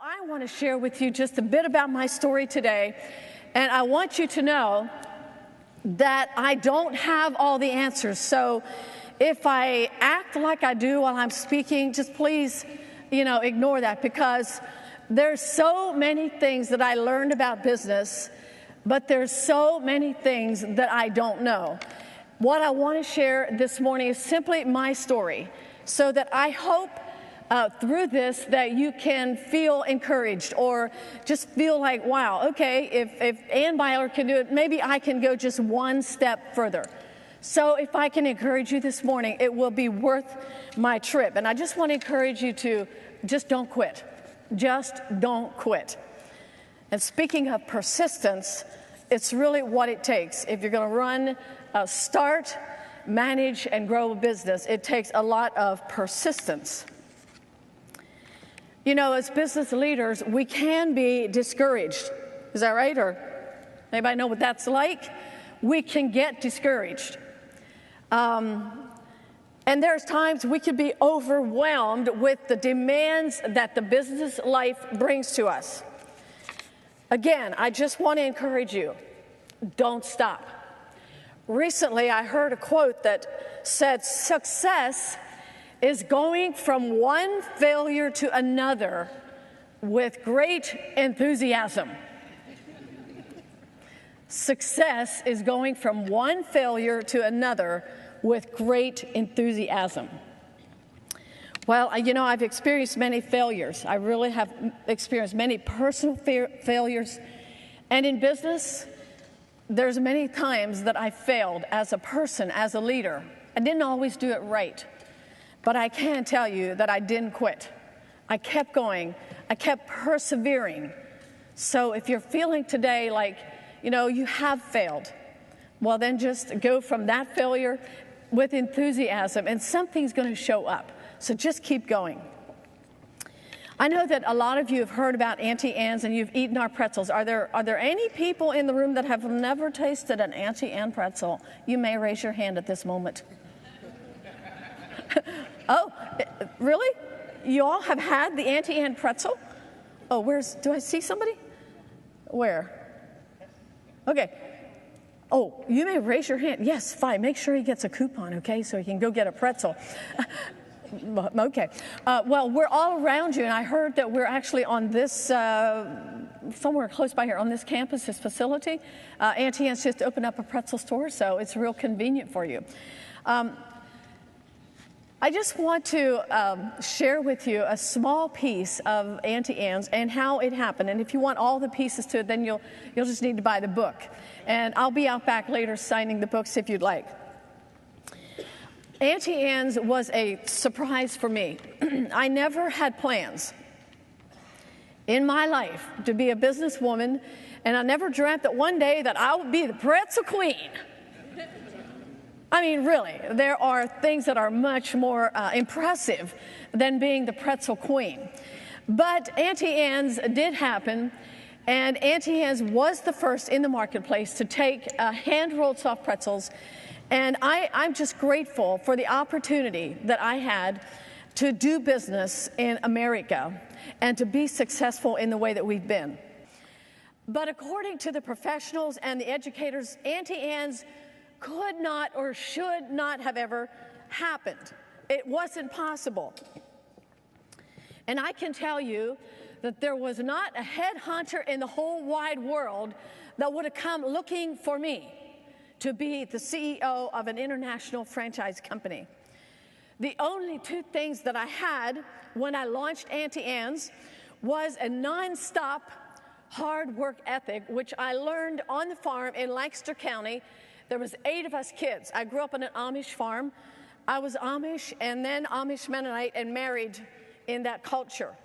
I want to share with you just a bit about my story today, and I want you to know that I don't have all the answers. So if I act like I do while I'm speaking, just please, ignore that, because there's so many things that I learned about business, but there's so many things that I don't know. What I want to share this morning is simply my story, so that I hope through this that you can feel encouraged or just feel like, wow, okay, if Ann Beiler can do it, maybe I can go just one step further. So if I can encourage you this morning, it will be worth my trip. And I just want to encourage you to just don't quit. Just don't quit. And speaking of persistence, it's really what it takes. If you're going to run, start, manage, and grow a business, it takes a lot of persistence. As business leaders, we can be discouraged. Is that right? Or anybody know what that's like? We can get discouraged. And there's times we can be overwhelmed with the demands that the business life brings to us. Again, I just want to encourage you, don't stop. Recently, I heard a quote that said, success is going from one failure to another with great enthusiasm. Success is going from one failure to another with great enthusiasm. Well, I've experienced many failures. I really have experienced many personal failures. And in business, there's many times that I failed as a person, as a leader. I didn't always do it right. But I can tell you that I didn't quit. I kept going. I kept persevering. So if you're feeling today like, you have failed, well, then just go from that failure with enthusiasm, and something's going to show up. So just keep going. I know that a lot of you have heard about Auntie Ann's and you've eaten our pretzels. Are there any people in the room that have never tasted an Auntie Ann pretzel? You may raise your hand at this moment. Oh, really? You all have had the Auntie Ann pretzel? Oh, do I see somebody? Where? Okay. Oh, you may raise your hand. Yes, fine. Make sure he gets a coupon, okay, so he can go get a pretzel. Okay. Well, we're all around you, and I heard that we're actually on this, somewhere close by here, on this campus, this facility. Auntie Ann's just opened up a pretzel store, so it's real convenient for you. I just want to share with you a small piece of Auntie Ann's and how it happened. And if you want all the pieces to it, then you'll just need to buy the book. And I'll be out back later signing the books if you'd like. Auntie Ann's was a surprise for me. I never had plans in my life to be a businesswoman, and I never dreamt that one day that I would be the pretzel queen. I mean, really, there are things that are much more impressive than being the pretzel queen. But Auntie Ann's did happen, and Auntie Ann's was the first in the marketplace to take hand-rolled soft pretzels. And I'm just grateful for the opportunity that I had to do business in America and to be successful in the way that we've been. But according to the professionals and the educators, Auntie Ann's could not or should not have ever happened. It wasn't possible. And I can tell you that there was not a headhunter in the whole wide world that would have come looking for me to be the CEO of an international franchise company. The only two things that I had when I launched Auntie Ann's was a nonstop hard work ethic, which I learned on the farm in Lancaster County. There was 8 of us kids. I grew up on an Amish farm. I was Amish and then Amish Mennonite and married in that culture.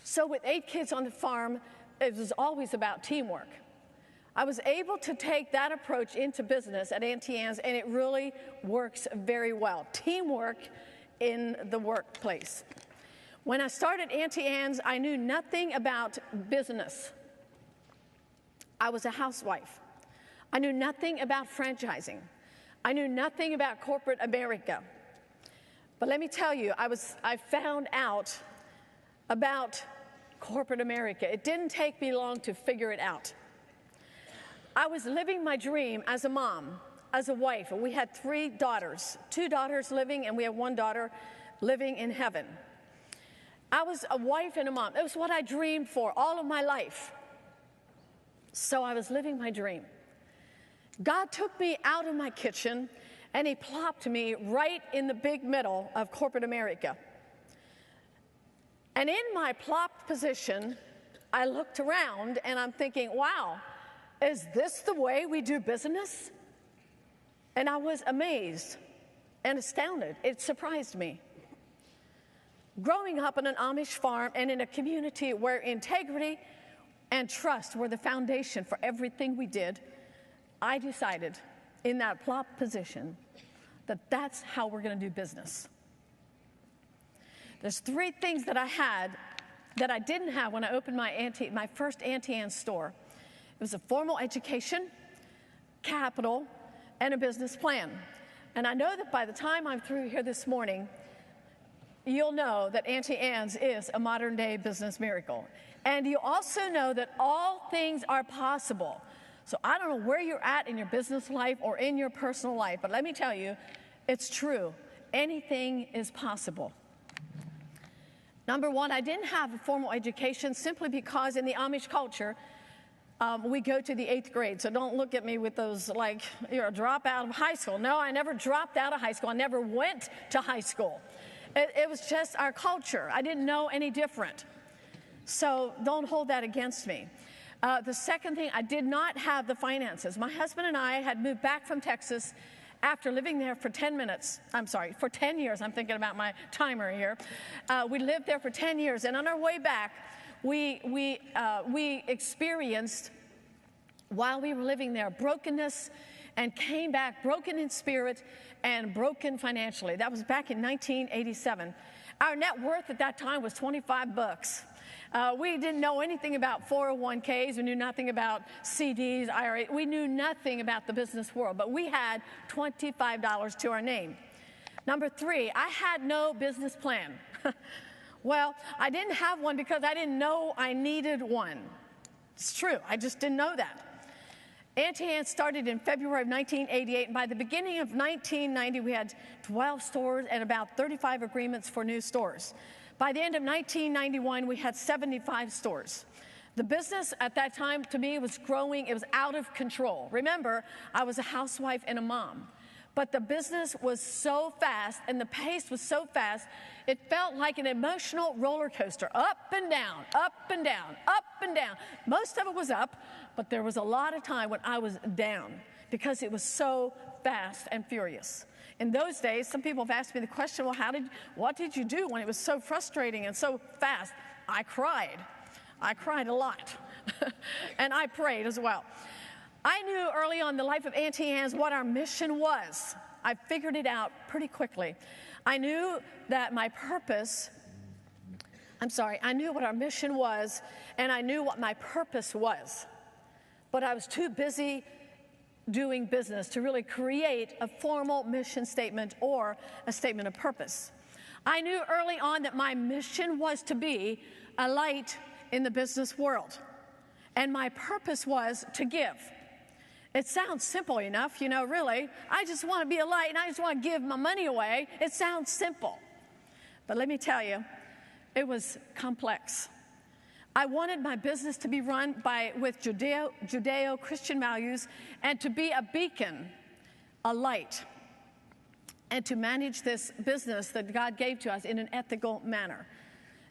So with 8 kids on the farm, it was always about teamwork. I was able to take that approach into business at Auntie Ann's, and it really works very well. Teamwork in the workplace. When I started Auntie Ann's, I knew nothing about business. I was a housewife. I knew nothing about franchising. I knew nothing about corporate America. But let me tell you, I found out about corporate America. It didn't take me long to figure it out. I was living my dream as a mom, as a wife. We had 3 daughters, 2 daughters living, and we have 1 daughter living in heaven. I was a wife and a mom. It was what I dreamed for all of my life. So I was living my dream. God took me out of my kitchen, and he plopped me right in the big middle of corporate America. And in my plopped position, I looked around, and I'm thinking, wow, is this the way we do business? And I was amazed and astounded. It surprised me. Growing up on an Amish farm and in a community where integrity and trust were the foundation for everything we did, I decided in that plop position that that's how we're going to do business. There's 3 things that I had that I didn't have when I opened my first Auntie Anne's store. It was a formal education, capital, and a business plan. And I know that by the time I'm through here this morning, you'll know that Auntie Anne's is a modern-day business miracle. And you also know that all things are possible. So I don't know where you're at in your business life or in your personal life, but let me tell you, it's true. Anything is possible. Number 1, I didn't have a formal education simply because in the Amish culture, we go to the 8th grade. So don't look at me with those like, you're a dropout of high school. No, I never dropped out of high school. I never went to high school. It was just our culture. I didn't know any different. So don't hold that against me. The second thing, I did not have the finances. My husband and I had moved back from Texas after living there for 10 years. I'm thinking about my timer here. We lived there for 10 years. And on our way back, we experienced, while we were living there, brokenness, and came back broken in spirit and broken financially. That was back in 1987. Our net worth at that time was $25. We didn't know anything about 401ks. We knew nothing about CDs, IRA. We knew nothing about the business world, but we had $25 to our name. Number 3, I had no business plan. Well, I didn't have one because I didn't know I needed one. It's true. I just didn't know that. Auntie Anne started in February of 1988, and by the beginning of 1990, we had 12 stores and about 35 agreements for new stores. By the end of 1991, we had 75 stores. The business at that time, to me, was growing. It was out of control. Remember, I was a housewife and a mom. But the business was so fast and the pace was so fast, it felt like an emotional roller coaster, up and down, up and down, up and down. Most of it was up, but there was a lot of time when I was down because it was so fast and furious. In those days, some people have asked me the question, well, what did you do when it was so frustrating and so fast? I cried. I cried a lot. And I prayed as well. I knew early on in the life of Auntie Anne's what our mission was. I figured it out pretty quickly. I knew that I knew what our mission was, and I knew what my purpose was. But I was too busy doing business to really create a formal mission statement or a statement of purpose. I knew early on that my mission was to be a light in the business world, and my purpose was to give. It sounds simple enough, really. I just want to be a light and I just want to give my money away. It sounds simple. But let me tell you, it was complex. I wanted my business to be run with Judeo-Christian values and to be a beacon, a light, and to manage this business that God gave to us in an ethical manner.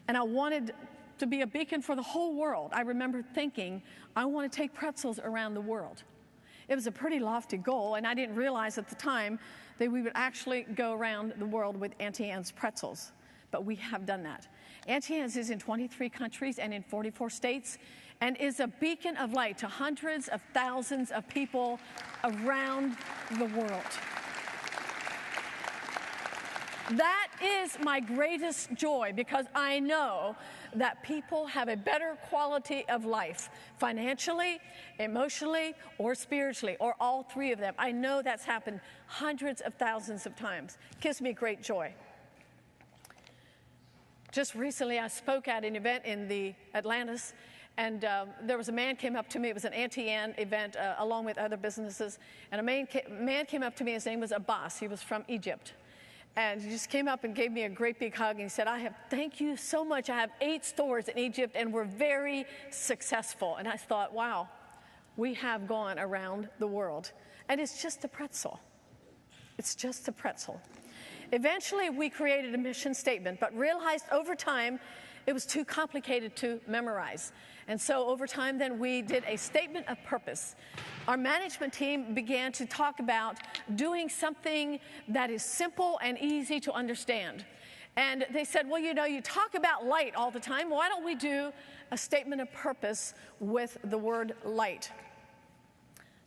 And I wanted to be a beacon for the whole world. I remember thinking, I want to take pretzels around the world. It was a pretty lofty goal, and I didn't realize at the time that we would actually go around the world with Auntie Anne's pretzels. But we have done that. Auntie Anne's is in 23 countries and in 44 states and is a beacon of light to hundreds of thousands of people around the world. That is my greatest joy because I know that people have a better quality of life, financially, emotionally, or spiritually, or all 3 of them. I know that's happened hundreds of thousands of times. It gives me great joy. Just recently, I spoke at an event in the Atlantis, and there was a man came up to me. It was an Auntie event along with other businesses, and a man came up to me. His name was Abbas. He was from Egypt, and he just came up and gave me a great big hug, and he said, thank you so much. I have 8 stores in Egypt, and we're very successful. And I thought, wow, we have gone around the world, and it's just a pretzel. It's just a pretzel. Eventually, we created a mission statement, but realized over time it was too complicated to memorize. And so over time, then we did a statement of purpose. Our management team began to talk about doing something that is simple and easy to understand. And they said, well, you talk about light all the time. Why don't we do a statement of purpose with the word light?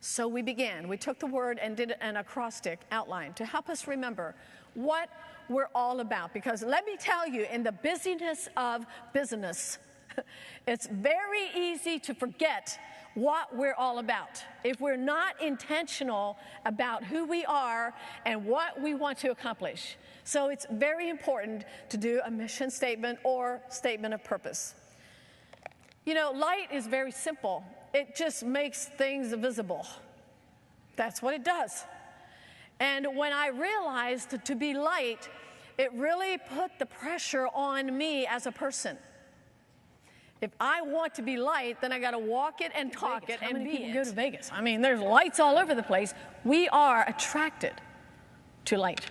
So we began. We took the word and did an acrostic outline to help us remember what we're all about. Because let me tell you, in the busyness of business, it's very easy to forget what we're all about if we're not intentional about who we are and what we want to accomplish. So it's very important to do a mission statement or statement of purpose. Light is very simple. It just makes things visible. That's what it does. And when I realized to be light, it really put the pressure on me as a person. If I want to be light, then I got to walk it and talk it and be it. How many people go to Vegas? I mean, there's lights all over the place. We are attracted to light.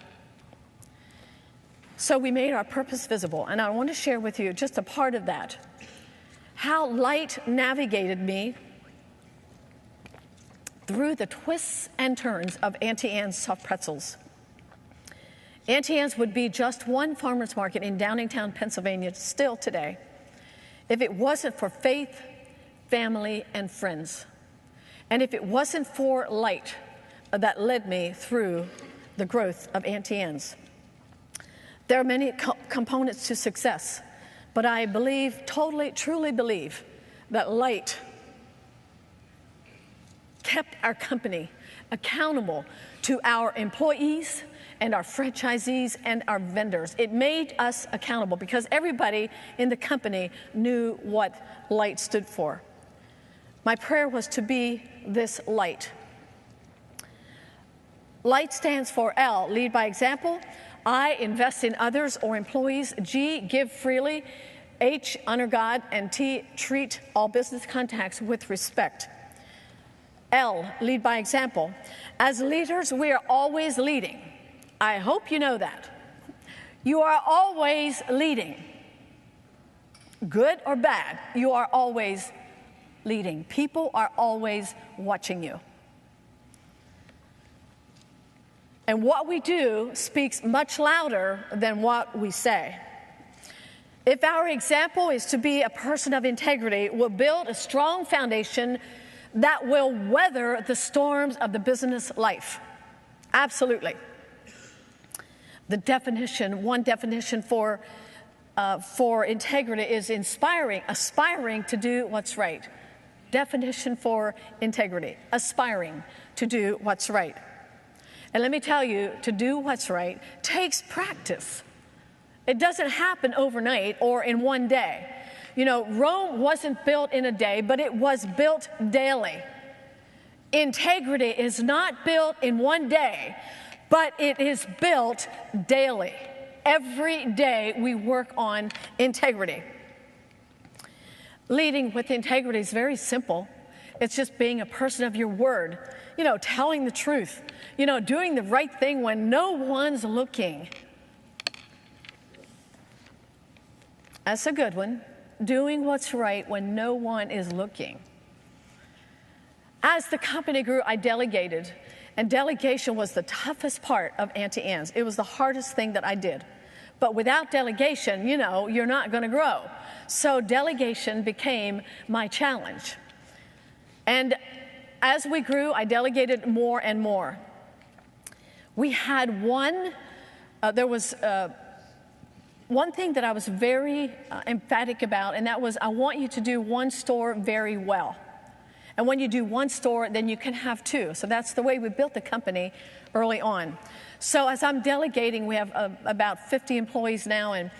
So we made our purpose visible, and I want to share with you just a part of that. How light navigated me through the twists and turns of Auntie Anne's soft pretzels. Auntie Anne's would be just one farmer's market in Downingtown, Pennsylvania, still today, if it wasn't for faith, family, and friends. And if it wasn't for light that led me through the growth of Auntie Anne's. There are many components to success, but I believe, truly believe, that light kept our company accountable to our employees and our franchisees and our vendors. It made us accountable because everybody in the company knew what light stood for. My prayer was to be this light. Light stands for L, lead by example. I, invest in others or employees. G, give freely. H, honor God. And T, treat all business contacts with respect. L, lead by example. As leaders, we are always leading. I hope you know that. You are always leading. Good or bad, you are always leading. People are always watching you. And what we do speaks much louder than what we say. If our example is to be a person of integrity, we'll build a strong foundation that will weather the storms of the business life. Absolutely. One definition for integrity is aspiring to do what's right. Definition for integrity, aspiring to do what's right. And let me tell you, to do what's right takes practice. It doesn't happen overnight or in one day. Rome wasn't built in a day, but it was built daily. Integrity is not built in one day, but it is built daily. Every day we work on integrity. Leading with integrity is very simple. It's just being a person of your word, telling the truth, doing the right thing when no one's looking. That's a good one. Doing what's right when no one is looking. As the company grew, I delegated, and delegation was the toughest part of Auntie Anne's. It was the hardest thing that I did. But without delegation, you're not going to grow. So delegation became my challenge. And as we grew, I delegated more and more. We had one thing that I was very emphatic about, and that was I want you to do one store very well. And when you do one store, then you can have two. So that's the way we built the company early on. So as I'm delegating, we have about 50 employees now, and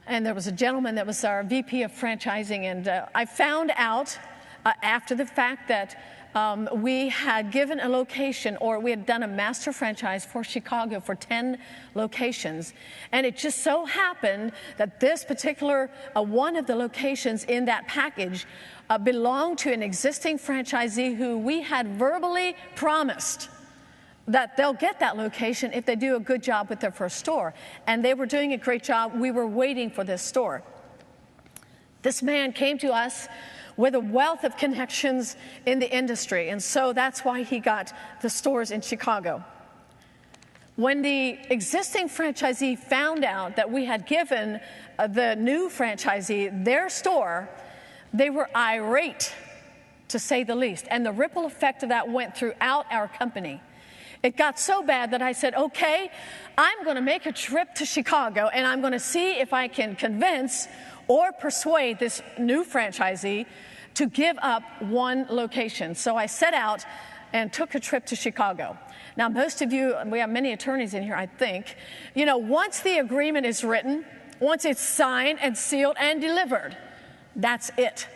And there was a gentleman that was our VP of franchising, and I found out after the fact that we had given a location, or we had done a master franchise for Chicago for 10 locations. And it just so happened that this particular one of the locations in that package belonged to an existing franchisee who we had verbally promised that they'll get that location if they do a good job with their first store. And they were doing a great job. We were waiting for this store. This man came to us with a wealth of connections in the industry, and so that's why he got the stores in Chicago. When the existing franchisee found out that we had given the new franchisee their store, they were irate, to say the least, and the ripple effect of that went throughout our company. It got so bad that I said, okay, I'm going to make a trip to Chicago, and I'm going to see if I can convince or persuade this new franchisee to give up one location. So I set out and took a trip to Chicago. Now, most of you, we have many attorneys in here, I think, you know, once the agreement is written, once it's signed and sealed and delivered, that's it.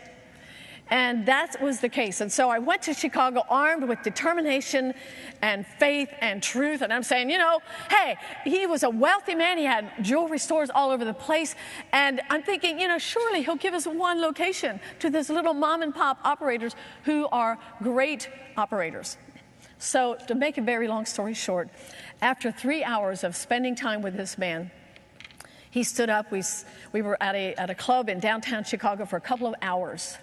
And that was the case. And so I went to Chicago armed with determination and faith and truth. And I'm saying, you know, hey, he was a wealthy man. He had jewelry stores all over the place. And I'm thinking, you know, surely he'll give us one location to this little mom and pop operators who are great operators. So to make a very long story short, after 3 hours of spending time with this man, he stood up. We were at a club in downtown Chicago for a couple of hours.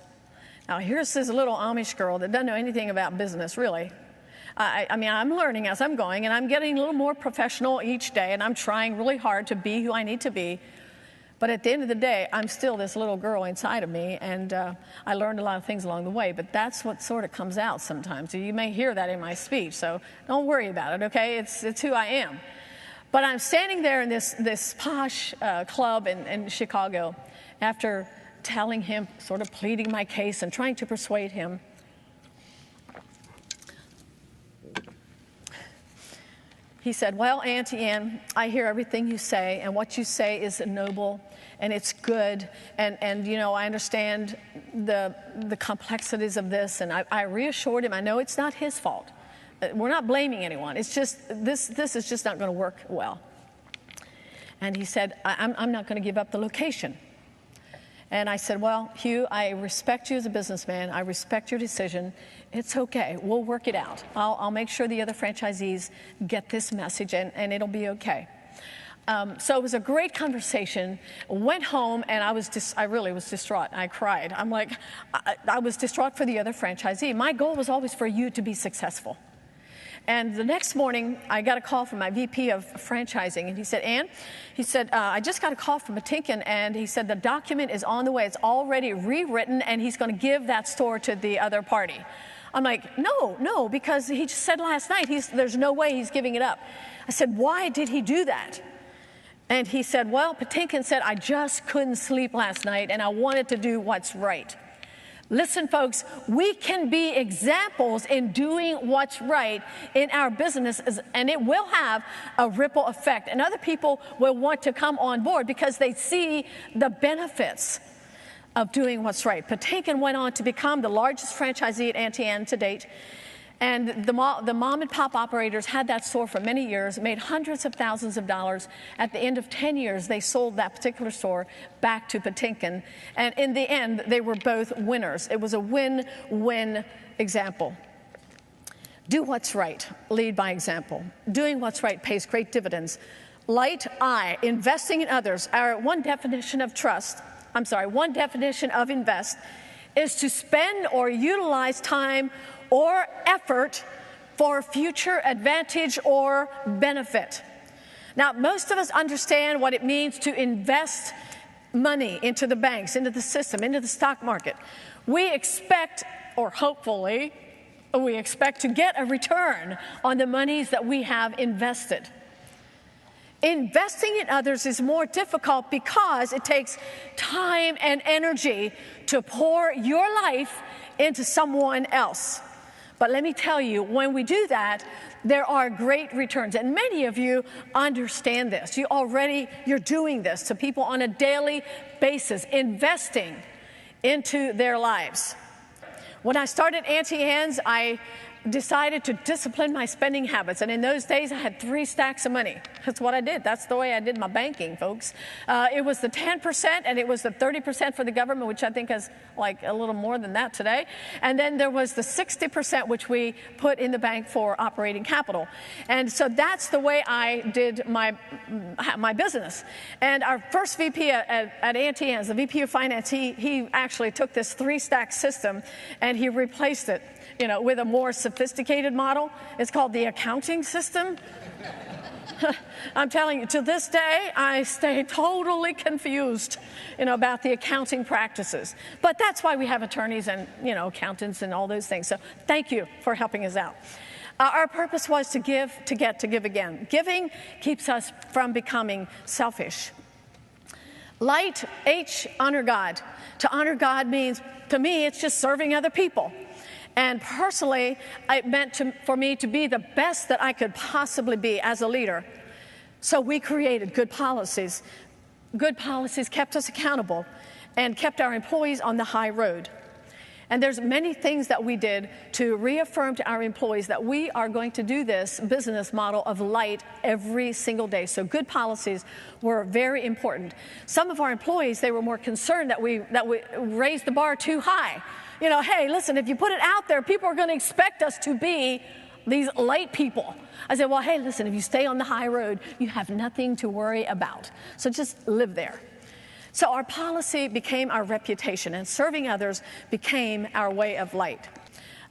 Now, here's this little Amish girl that doesn't know anything about business, really. I mean, I'm learning as I'm going, and I'm getting a little more professional each day, and I'm trying really hard to be who I need to be. But at the end of the day, I'm still this little girl inside of me, and I learned a lot of things along the way, but that's what sort of comes out sometimes. So you may hear that in my speech, so don't worry about it, okay? It's who I am. But I'm standing there in this posh club in Chicago after telling him, sort of pleading my case and trying to persuade him. He said, well, Auntie Ann, I hear everything you say, and what you say is noble, and it's good, and you know, I understand the complexities of this, and I reassured him, I know it's not his fault. We're not blaming anyone. It's just, this is just not going to work well. And he said, I'm not going to give up the location. And I said, well, Hugh, I respect you as a businessman. I respect your decision. It's okay. We'll work it out. I'll make sure the other franchisees get this message, and it'll be okay. So it was a great conversation. Went home, and I really was distraught. I cried. I'm like, I was distraught for the other franchisee. My goal was always for you to be successful. And the next morning, I got a call from my VP of franchising, and he said, Ann, he said, I just got a call from Patinkin, and he said, the document is on the way. It's already rewritten, and he's going to give that store to the other party. I'm like, no, because he just said last night, there's no way he's giving it up. I said, why did he do that? And he said, well, Patinkin said, I just couldn't sleep last night, and I wanted to do what's right. Listen, folks, we can be examples in doing what's right in our businesses, and it will have a ripple effect. And other people will want to come on board because they see the benefits of doing what's right. Patinkin went on to become the largest franchisee at Auntie Ann to date. And the mom and pop operators had that store for many years, made hundreds of thousands of dollars. At the end of 10 years, they sold that particular store back to Patinkin. And in the end, they were both winners. It was a win-win example. Do what's right, lead by example. Doing what's right pays great dividends. Light I, investing in others. One definition of invest is to spend or utilize time or effort for future advantage or benefit. Now, most of us understand what it means to invest money into the banks, into the system, into the stock market. We expect, or hopefully, we expect to get a return on the monies that we have invested. Investing in others is more difficult because it takes time and energy to pour your life into someone else. But let me tell you, when we do that, there are great returns. And many of you understand this. You're doing this to people on a daily basis, investing into their lives. When I started Auntie Anne's, I decided to discipline my spending habits. And in those days, I had 3 stacks of money. That's what I did. That's the way I did my banking, folks. It was the 10% and it was the 30% for the government, which I think is like a little more than that today. And then there was the 60%, which we put in the bank for operating capital. And so that's the way I did my business. And our first VP at Auntie Anne's, the VP of Finance, he actually took this 3-stack system and he replaced it, with a more sophisticated model. It's called the accounting system. I'm telling you, to this day, I stay totally confused, about the accounting practices. But that's why we have attorneys and, accountants and all those things. So thank you for helping us out. Our purpose was to give, to get, to give again. Giving keeps us from becoming selfish. Light, H, honor God. To honor God means, to me, it's just serving other people. And personally, it meant for me to be the best that I could possibly be as a leader. So we created good policies. Good policies kept us accountable and kept our employees on the high road. And there's many things that we did to reaffirm to our employees that we are going to do this business model of light every single day. So good policies were very important. Some of our employees, they were more concerned that we raised the bar too high. Hey, listen, if you put it out there, people are going to expect us to be these light people. I said, well, hey, listen, if you stay on the high road, you have nothing to worry about. So just live there. So our policy became our reputation, and serving others became our way of light.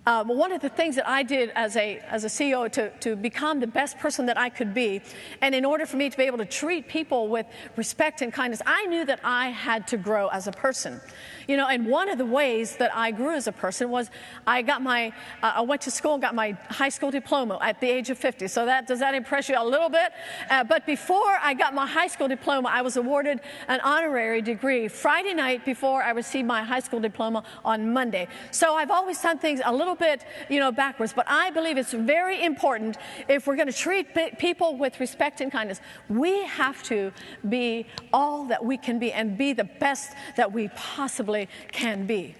One of the things that I did as a CEO to become the best person that I could be, and in order for me to be able to treat people with respect and kindness, I knew that I had to grow as a person. And one of the ways that I grew as a person was I went to school and got my high school diploma at the age of 50. So does that impress you a little bit? But before I got my high school diploma, I was awarded an honorary degree Friday night before I received my high school diploma on Monday. So I've always done things a little bit, backwards. But I believe it's very important, if we're going to treat people with respect and kindness, we have to be all that we can be and be the best that we possibly can be.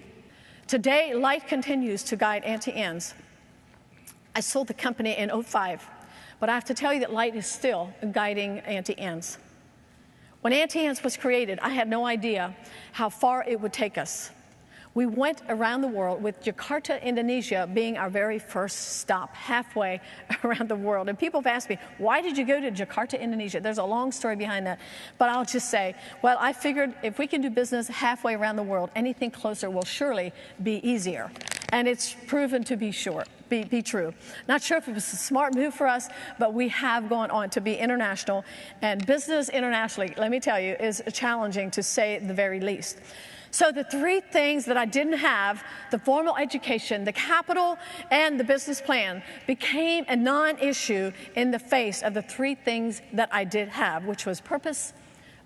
Today, light continues to guide Auntie Anne's. I sold the company in 2005, but I have to tell you that light is still guiding Auntie Anne's. When Auntie Anne's was created, I had no idea how far it would take us. We went around the world, with Jakarta, Indonesia being our very first stop, halfway around the world. And people have asked me, why did you go to Jakarta, Indonesia? There's a long story behind that. But I'll just say, well, I figured if we can do business halfway around the world, anything closer will surely be easier. And it's proven to be true. Not sure if it was a smart move for us, but we have gone on to be international. And business internationally, let me tell you, is challenging, to say the very least. So the 3 things that I didn't have, the formal education, the capital, and the business plan, became a non-issue in the face of the 3 things that I did have, which was purpose,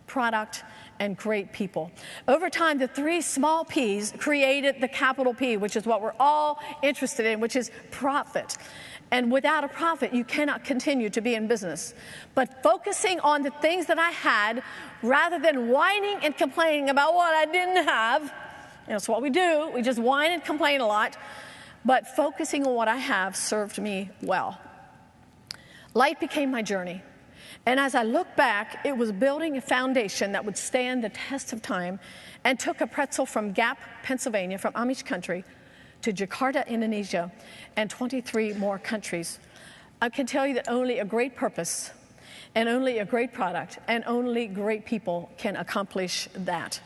product, and great people. Over time, the 3 small P's created the capital P, which is what we're all interested in, which is profit. And without a profit, you cannot continue to be in business. But focusing on the things that I had, rather than whining and complaining about what I didn't have, that's what we do. We just whine and complain a lot. But focusing on what I have served me well. Light became my journey. And as I look back, it was building a foundation that would stand the test of time, and took a pretzel from Gap, Pennsylvania, from Amish country, to Jakarta, Indonesia, and 23 more countries. I can tell you that only a great purpose, and only a great product, and only great people can accomplish that.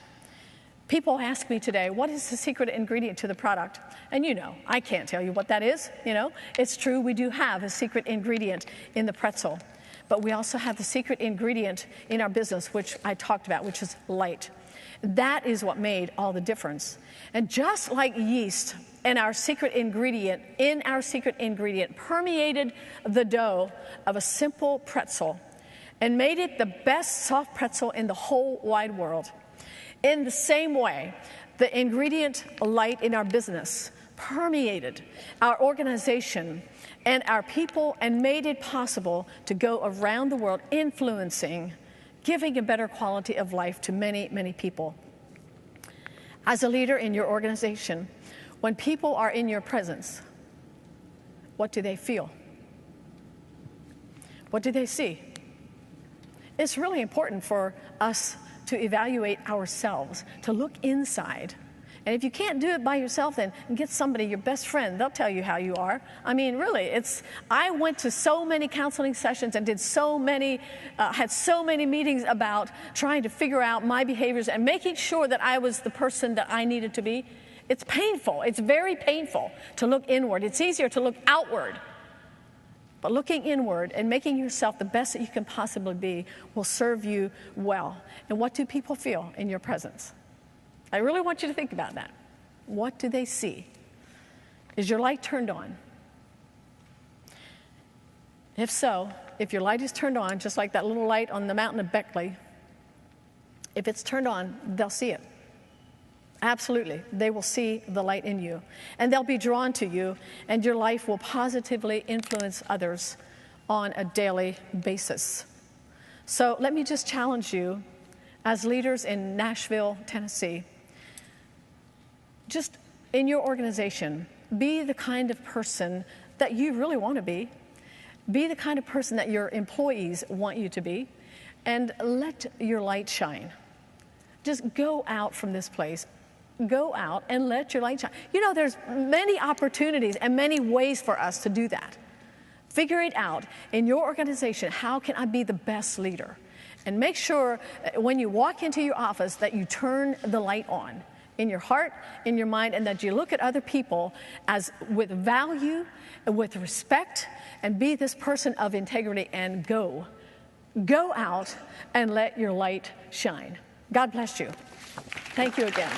People ask me today, what is the secret ingredient to the product? And I can't tell you what that is. It's true, we do have a secret ingredient in the pretzel. But we also have the secret ingredient in our business, which I talked about, which is light. That is what made all the difference. And just like yeast in our secret ingredient permeated the dough of a simple pretzel and made it the best soft pretzel in the whole wide world. In the same way, the ingredient light in our business permeated our organization and our people and made it possible to go around the world influencing, giving a better quality of life to many, many people. As a leader in your organization, when people are in your presence, what do they feel? What do they see? It's really important for us to evaluate ourselves, to look inside. And if you can't do it by yourself, then get somebody, your best friend. They'll tell you how you are. I mean, really, I went to so many counseling sessions and did had so many meetings about trying to figure out my behaviors and making sure that I was the person that I needed to be. It's painful. It's very painful to look inward. It's easier to look outward. But looking inward and making yourself the best that you can possibly be will serve you well. And what do people feel in your presence? I really want you to think about that. What do they see? Is your light turned on? If so, if your light is turned on, just like that little light on the mountain of Beckley, if it's turned on, they'll see it. Absolutely. They will see the light in you, and they'll be drawn to you, and your life will positively influence others on a daily basis. So let me just challenge you as leaders in Nashville, Tennessee, just in your organization, be the kind of person that you really want to be. Be the kind of person that your employees want you to be, and let your light shine. Just go out from this place. Go out and let your light shine. You know, there's many opportunities and many ways for us to do that. Figure it out in your organization. How can I be the best leader? And make sure when you walk into your office that you turn the light on in your heart, in your mind, and that you look at other people as with value, with respect, and be this person of integrity, and go out and let your light shine. God bless you. Thank you again.